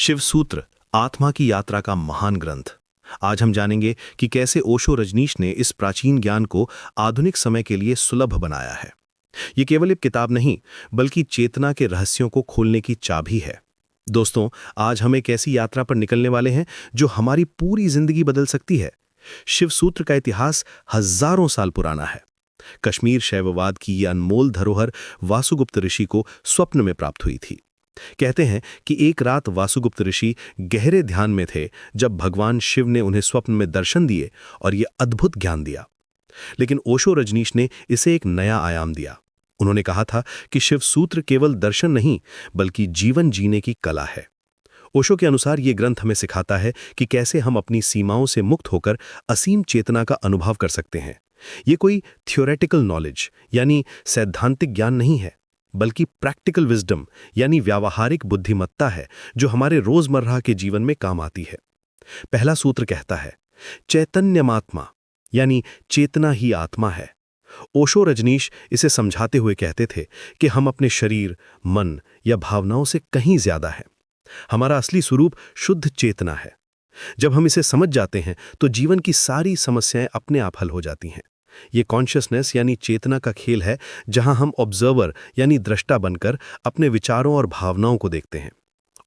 शिव सूत्र, आत्मा की यात्रा का महान ग्रंथ। आज हम जानेंगे कि कैसे ओशो रजनीश ने इस प्राचीन ज्ञान को आधुनिक समय के लिए सुलभ बनाया है। ये केवल एक किताब नहीं, बल्कि चेतना के रहस्यों को खोलने की चाबी है। दोस्तों, आज हम एक ऐसी यात्रा पर निकलने वाले हैं जो हमारी पूरी जिंदगी बदल सकती है। शिव सूत्र का इतिहास हजारों साल पुराना है। कश्मीर शैववाद की ये अनमोल धरोहर वासुगुप्त ऋषि को स्वप्न में प्राप्त हुई थी। कहते हैं कि एक रात वासुगुप्त ऋषि गहरे ध्यान में थे जब भगवान शिव ने उन्हें स्वप्न में दर्शन दिए और ये अद्भुत ज्ञान दिया। लेकिन ओशो रजनीश ने इसे एक नया आयाम दिया। उन्होंने कहा था कि शिव सूत्र केवल दर्शन नहीं, बल्कि जीवन जीने की कला है। ओशो के अनुसार ये ग्रंथ हमें सिखाता है कि कैसे हम अपनी सीमाओं से मुक्त होकर असीम चेतना का अनुभव कर सकते हैं। ये कोई थ्योरेटिकल नॉलेज यानी सैद्धांतिक ज्ञान नहीं है, बल्कि प्रैक्टिकल विजडम यानी व्यावहारिक बुद्धिमत्ता है जो हमारे रोजमर्रा के जीवन में काम आती है। पहला सूत्र कहता है, चैतन्यमात्मा यानी चेतना ही आत्मा है। ओशो रजनीश इसे समझाते हुए कहते थे कि हम अपने शरीर, मन या भावनाओं से कहीं ज्यादा हैं। हमारा असली स्वरूप शुद्ध चेतना है। जब हम इसे समझ जाते हैं तो जीवन की सारी समस्याएं अपने आप हल हो जाती हैं। ये कॉन्शियसनेस यानी चेतना का खेल है, जहां हम ऑब्जर्वर यानी दृष्टा बनकर अपने विचारों और भावनाओं को देखते हैं।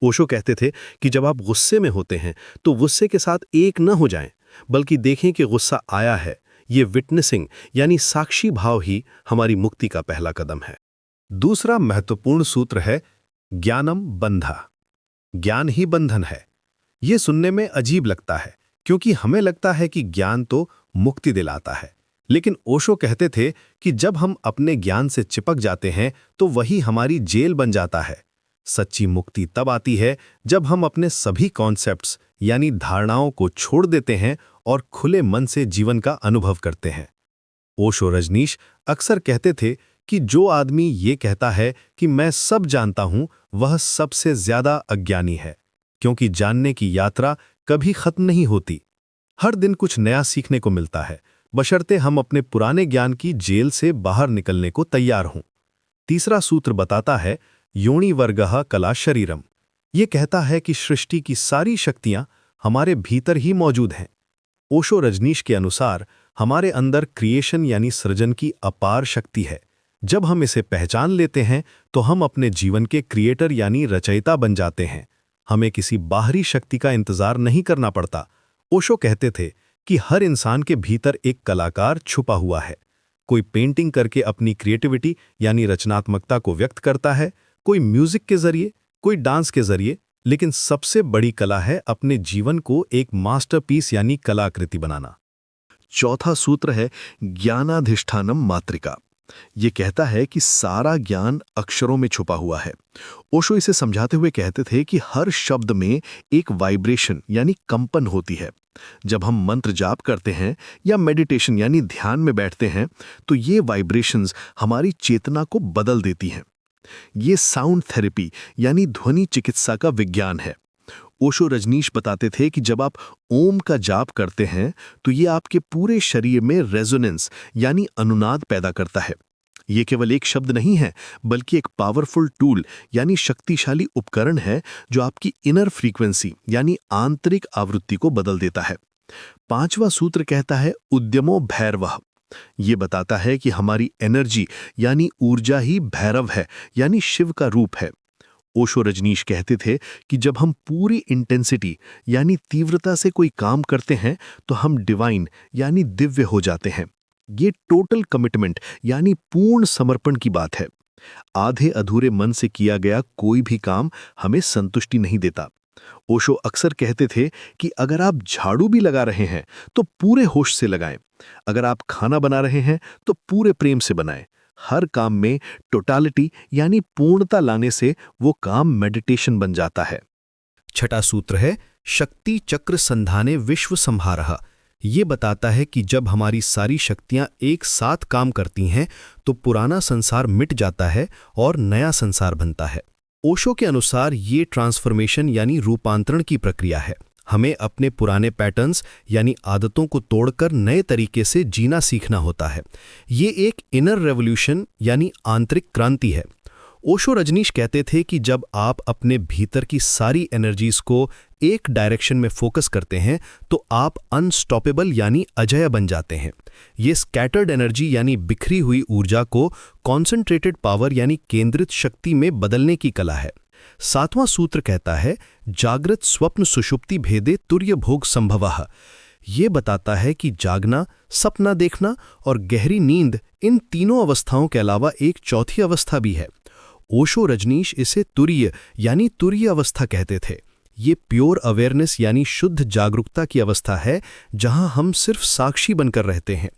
ओशो कहते थे कि जब आप गुस्से में होते हैं तो गुस्से के साथ एक न हो जाएं, बल्कि देखें कि गुस्सा आया है। ये विटनेसिंग यानी साक्षी भाव ही हमारी मुक्ति का पहला कदम है। दूसरा महत्वपूर्ण सूत्र है ज्ञानम बंधा। ज्ञान ही बंधन है। ये सुनने में अजीब लगता है, क्योंकि हमें लगता है कि ज्ञान तो मुक्ति दिलाता है। लेकिन ओशो कहते थे कि जब हम अपने ज्ञान से चिपक जाते हैं तो वही हमारी जेल बन जाता है। सच्ची मुक्ति तब आती है जब हम अपने सभी कॉन्सेप्ट्स यानी धारणाओं को छोड़ देते हैं और खुले मन से जीवन का अनुभव करते हैं। ओशो रजनीश अक्सर कहते थे कि जो आदमी ये कहता है कि मैं सब जानता हूं, वह सबसे ज्यादा अज्ञानी है, क्योंकि जानने की यात्रा कभी खत्म नहीं होती। हर दिन कुछ नया सीखने को मिलता है, बशर्ते हम अपने पुराने ज्ञान की जेल से बाहर निकलने को तैयार हों। तीसरा सूत्र बताता है योनि वर्गः कला शरीरम। ये कहता है कि सृष्टि की सारी शक्तियां हमारे भीतर ही मौजूद हैं। ओशो रजनीश के अनुसार हमारे अंदर क्रिएशन यानी सृजन की अपार शक्ति है। जब हम इसे पहचान लेते हैं तो हम अपने जीवन के क्रिएटर यानी रचयिता बन जाते हैं। हमें किसी बाहरी शक्ति का इंतजार नहीं करना पड़ता। ओशो कहते थे कि हर इंसान के भीतर एक कलाकार छुपा हुआ है। कोई पेंटिंग करके अपनी क्रिएटिविटी यानी रचनात्मकता को व्यक्त करता है, कोई म्यूजिक के जरिए, कोई डांस के जरिए, लेकिन सबसे बड़ी कला है अपने जीवन को एक मास्टरपीस यानी कलाकृति बनाना। चौथा सूत्र है ज्ञानाधिष्ठानम मात्रिका। ये कहता है कि सारा ज्ञान अक्षरों में छुपा हुआ है। ओशो इसे समझाते हुए कहते थे कि हर शब्द में एक वाइब्रेशन यानी कंपन होती है। जब हम मंत्र जाप करते हैं या मेडिटेशन यानी ध्यान में बैठते हैं तो ये वाइब्रेशंस हमारी चेतना को बदल देती हैं। ये साउंड थेरेपी यानी ध्वनि चिकित्सा का विज्ञान है। ओशो रजनीश बताते थे कि जब आप ओम का जाप करते हैं तो ये आपके पूरे शरीर में रेजोनेंस यानी अनुनाद पैदा करता है। ये केवल एक शब्द नहीं है, बल्कि एक पावरफुल टूल यानी शक्तिशाली उपकरण है जो आपकी इनर फ्रीक्वेंसी यानी आंतरिक आवृत्ति को बदल देता है। पांचवा सूत्र कहता है उद्यमो भैरवः। ये बताता है कि हमारी एनर्जी यानी ऊर्जा ही भैरव है यानी शिव का रूप है। ओशो रजनीश कहते थे कि जब हम पूरी इंटेंसिटी यानी तीव्रता से कोई काम करते हैं तो हम डिवाइन यानी दिव्य हो जाते हैं। ये टोटल कमिटमेंट यानी पूर्ण समर्पण की बात है। आधे अधूरे मन से किया गया कोई भी काम हमें संतुष्टि नहीं देता। ओशो अक्सर कहते थे कि अगर आप झाड़ू भी लगा रहे हैं तो पूरे होश से लगाएं। अगर आप खाना बना रहे हैं तो पूरे प्रेम से बनाएं। हर काम में टोटालिटी यानी पूर्णता लाने से वो काम मेडिटेशन बन जाता है। छठा सूत्र है शक्ति चक्र संधाने विश्व संहारः। ये बताता है कि जब हमारी सारी शक्तियां एक साथ काम करती हैं तो पुराना संसार मिट जाता है और नया संसार बनता है। ओशो के अनुसार ये ट्रांसफॉर्मेशन यानी रूपांतरण की प्रक्रिया है। हमें अपने पुराने पैटर्न्स यानी आदतों को तोड़कर नए तरीके से जीना सीखना होता है। ये एक इनर रेवोल्यूशन यानी आंतरिक क्रांति है। ओशो रजनीश कहते थे कि जब आप अपने भीतर की सारी एनर्जीज को एक डायरेक्शन में फोकस करते हैं तो आप अनस्टॉपेबल यानी अजेय बन जाते हैं। ये स्कैटर्ड एनर्जी यानी बिखरी हुई ऊर्जा को कॉन्सेंट्रेटेड पावर यानी केंद्रित शक्ति में बदलने की कला है। 7वां सूत्र कहता है जागृत स्वप्न सुषुप्ति भेदे तुर्य भोग संभवः। ये बताता है कि जागना, सपना देखना और गहरी नींद, इन तीनों अवस्थाओं के अलावा एक चौथी अवस्था भी है। ओशो रजनीश इसे तुरीय यानी तुरीय अवस्था कहते थे। ये प्योर अवेयरनेस यानी शुद्ध जागरूकता की अवस्था है जहां हम सिर्फ साक्षी बनकर रहते हैं।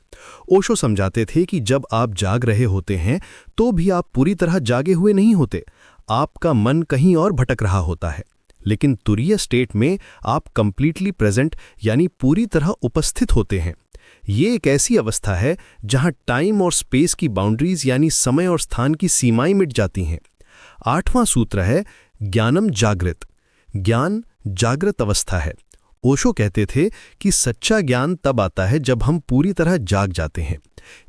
ओशो समझाते थे कि जब आप जाग रहे होते हैं तो भी आप पूरी तरह जागे हुए नहीं होते, आपका मन कहीं और भटक रहा होता है। लेकिन तुरीय स्टेट में आप कंप्लीटली प्रेजेंट यानी पूरी तरह उपस्थित होते हैं। ये एक ऐसी अवस्था है जहां टाइम और स्पेस की बाउंड्रीज यानी समय और स्थान की सीमाएं मिट जाती हैं। 8वां सूत्र है ज्ञानम जागृत। ज्ञान जागृत अवस्था है। ओशो कहते थे कि सच्चा ज्ञान तब आता है जब हम पूरी तरह जाग जाते हैं।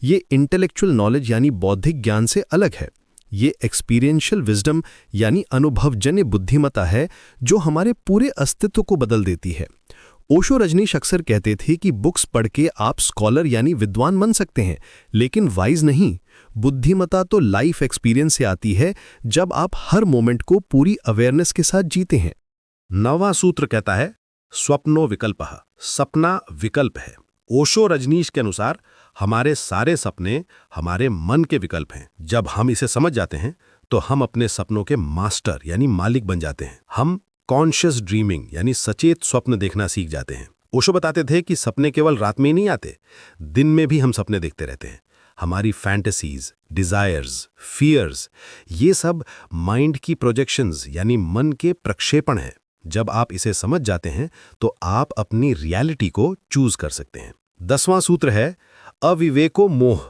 ये इंटेलेक्चुअल नॉलेज यानी बौद्धिक ज्ञान से अलग है। ये एक्सपीरियंशियल विजडम यानी अनुभवजन्य बुद्धिमत्ता है जो हमारे पूरे अस्तित्व को बदल देती है। ओशो रजनीश अक्सर कहते थे कि बुक्स पढ़ के आप स्कॉलर यानी विद्वान बन सकते हैं, लेकिन वाइज नहीं। बुद्धिमत्ता तो लाइफ एक्सपीरियंस से आती है जब आप हर मोमेंट को पूरी अवेयरनेस के साथ जीते हैं। 9वां सूत्र कहता है स्वप्नो विकल्पः। सपना विकल्प है। ओशो रजनीश के अनुसार हमारे सारे सपने हमारे मन के विकल्प हैं। जब हम इसे समझ जाते हैं तो हम अपने सपनों के मास्टर यानी मालिक बन जाते हैं। हम कॉन्शियस ड्रीमिंग यानी सचेत स्वप्न देखना सीख जाते हैं। ओशो बताते थे कि सपने केवल रात में ही नहीं आते, दिन में भी हम सपने देखते रहते हैं। हमारी फैंटेसीज, डिजायर्स, फियर्स, ये सब माइंड की प्रोजेक्शंस यानी मन के प्रक्षेपण हैं। जब आप इसे समझ जाते हैं तो आप अपनी रियलिटी को चूज कर सकते हैं। 10वां सूत्र है अविवेको मोह।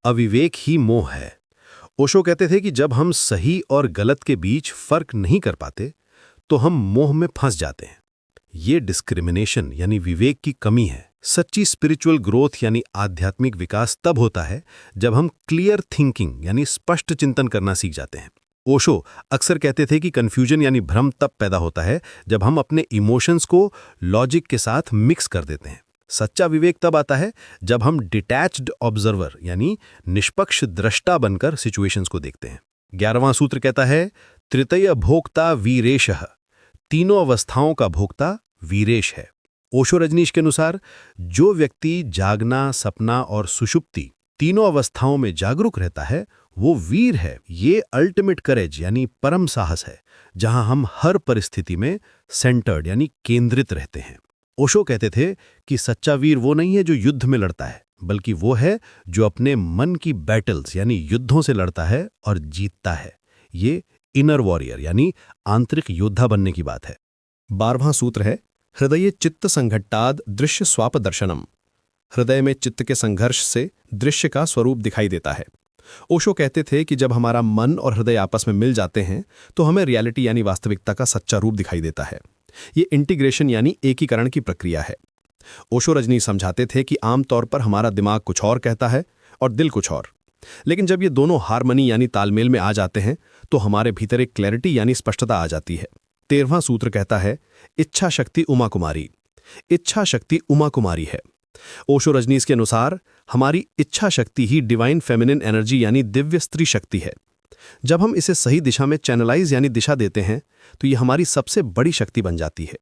अविवेक ही मोह है। ओशो कहते थे कि जब हम सही और गलत के बीच फर्क नहीं कर पाते तो हम मोह में फंस जाते हैं। ये डिस्क्रिमिनेशन यानी विवेक की कमी है। सच्ची स्पिरिचुअल ग्रोथ यानी आध्यात्मिक विकास तब होता है जब हम क्लियर थिंकिंग यानी स्पष्ट चिंतन करना सीख जाते हैं। ओशो अक्सर कहते थे कि कंफ्यूजन यानी भ्रम तब पैदा होता है जब हम अपने इमोशंस को लॉजिक के साथ मिक्स कर देते हैं। सच्चा विवेक तब आता है जब हम डिटैच्ड ऑब्जर्वर यानी निष्पक्ष दृष्टा बनकर सिचुएशंस को देखते हैं। 11वां सूत्र कहता है तृतीय भोक्ता वीरेशः। तीनों अवस्थाओं का भोक्ता वीरेश है। ओशो रजनीश के अनुसार जो व्यक्ति जागना, सपना और सुषुप्ति तीनों अवस्थाओं में जागरूक रहता है वो वीर है। ये अल्टीमेट करेज यानी परम साहस है जहां हम हर परिस्थिति में सेंटर्ड यानी केंद्रित रहते हैं। ओशो कहते थे कि सच्चा वीर वो नहीं है जो युद्ध में लड़ता है, बल्कि वो है जो अपने मन की बैटल्स यानी युद्धों से लड़ता है और जीतता है। ये इनर वॉरियर यानी आंतरिक योद्धा बनने की बात है। 12वां सूत्र है हृदय चित्त संघट्टाद दृश्य स्वाप दर्शनम। हृदय में चित्त के संघर्ष से दृश्य का स्वरूप दिखाई देता है। ओशो कहते थे कि जब हमारा मन और हृदय आपस में मिल जाते हैं तो हमें रियलिटी यानी वास्तविकता का सच्चा रूप दिखाई देता है। ये इंटीग्रेशन यानी एकीकरण की प्रक्रिया है। ओशो रजनीश समझाते थे कि आमतौर पर हमारा दिमाग कुछ और कहता है और दिल कुछ और, लेकिन जब ये दोनों हार्मनी यानी तालमेल में आ जाते हैं तो हमारे भीतर एक क्लैरिटी यानी स्पष्टता आ जाती है। 13वां सूत्र कहता है इच्छा शक्ति उमा कुमारी। इच्छा शक्ति उमा कुमारी है। ओशो रजनीश के अनुसार हमारी इच्छा शक्ति ही डिवाइन फेमिनिन एनर्जी यानी दिव्य स्त्री शक्ति है। जब हम इसे सही दिशा में चैनलाइज यानी दिशा देते हैं तो ये हमारी सबसे बड़ी शक्ति बन जाती है।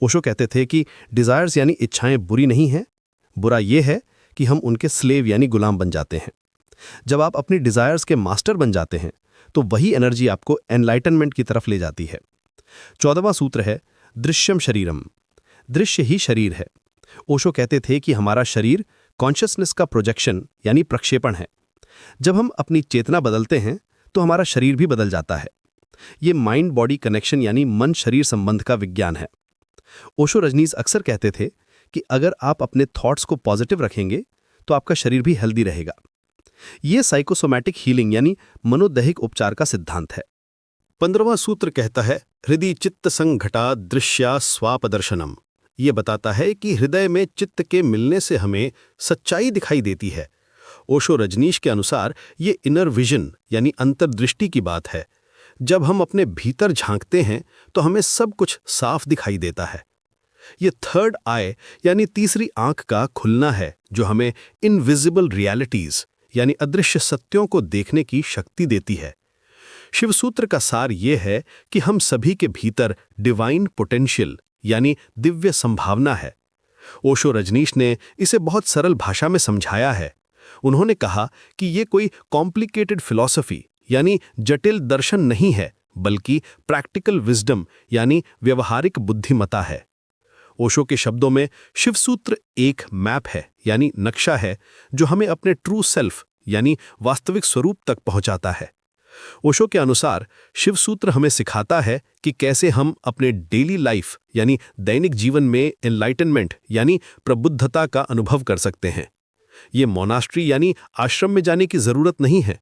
ओशो कहते थे कि डिजायर्स यानी इच्छाएं बुरी नहीं हैं, बुरा यह है कि हम उनके स्लेव यानी गुलाम बन जाते हैं। जब आप अपनी डिजायर्स के मास्टर बन जाते हैं तो वही एनर्जी आपको एनलाइटनमेंट की तरफ ले जाती है। 14वां सूत्र है दृश्यम शरीरम। दृश्य ही शरीर है। ओशो कहते थे कि हमारा शरीर कॉन्शियसनेस का प्रोजेक्शन यानी प्रक्षेपण है। जब हम अपनी चेतना बदलते हैं तो हमारा शरीर भी बदल जाता है। ये माइंड बॉडी कनेक्शन यानी मन शरीर संबंध का विज्ञान है। ओशो रजनीश अक्सर कहते थे कि अगर आप अपने थॉट्स को पॉजिटिव रखेंगे तो आपका शरीर भी हेल्दी रहेगा। ये साइकोसोमैटिक हीलिंग यानी मनोदैहिक उपचार का सिद्धांत है। 15वां सूत्र कहता है हृदय चित्त संघटा दृश्या स्वाप दर्शनम। ये बताता है कि हृदय में चित्त के मिलने से हमें सच्चाई दिखाई देती है। ओशो रजनीश के अनुसार ये इनर विजन यानी अंतर्दृष्टि की बात है। जब हम अपने भीतर झांकते हैं तो हमें सब कुछ साफ दिखाई देता है। ये थर्ड आई यानी तीसरी आंख का खुलना है जो हमें इनविजिबल रियलिटीज यानी अदृश्य सत्यों को देखने की शक्ति देती है। शिवसूत्र का सार ये है कि हम सभी के भीतर डिवाइन पोटेंशियल यानी दिव्य संभावना है। ओशो रजनीश ने इसे बहुत सरल भाषा में समझाया है। उन्होंने कहा कि ये कोई कॉम्प्लिकेटेड फिलॉसफी यानी जटिल दर्शन नहीं है, बल्कि प्रैक्टिकल विजडम यानी व्यवहारिक बुद्धिमता है। ओशो के शब्दों में शिवसूत्र एक मैप है यानी नक्शा है जो हमें अपने ट्रू सेल्फ यानी वास्तविक स्वरूप तक पहुंचाता है। ओशो के अनुसार शिवसूत्र हमें सिखाता है कि कैसे हम अपने डेली लाइफ यानी दैनिक जीवन में एनलाइटनमेंट यानी प्रबुद्धता का अनुभव कर सकते हैं। ये मोनास्ट्री यानी आश्रम में जाने की जरूरत नहीं है।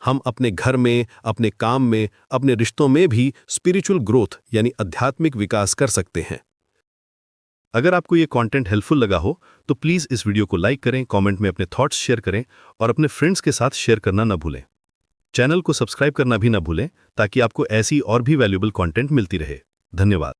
हम अपने घर में, अपने काम में, अपने रिश्तों में भी स्पिरिचुअल ग्रोथ यानी आध्यात्मिक विकास कर सकते हैं। अगर आपको ये कंटेंट हेल्पफुल लगा हो तो प्लीज़ इस वीडियो को लाइक करें, कमेंट में अपने थॉट्स शेयर करें और अपने फ्रेंड्स के साथ शेयर करना न भूलें। चैनल को सब्सक्राइब करना भी न भूलें ताकि आपको ऐसी और भी वैल्यूएबल कंटेंट मिलती रहे। धन्यवाद।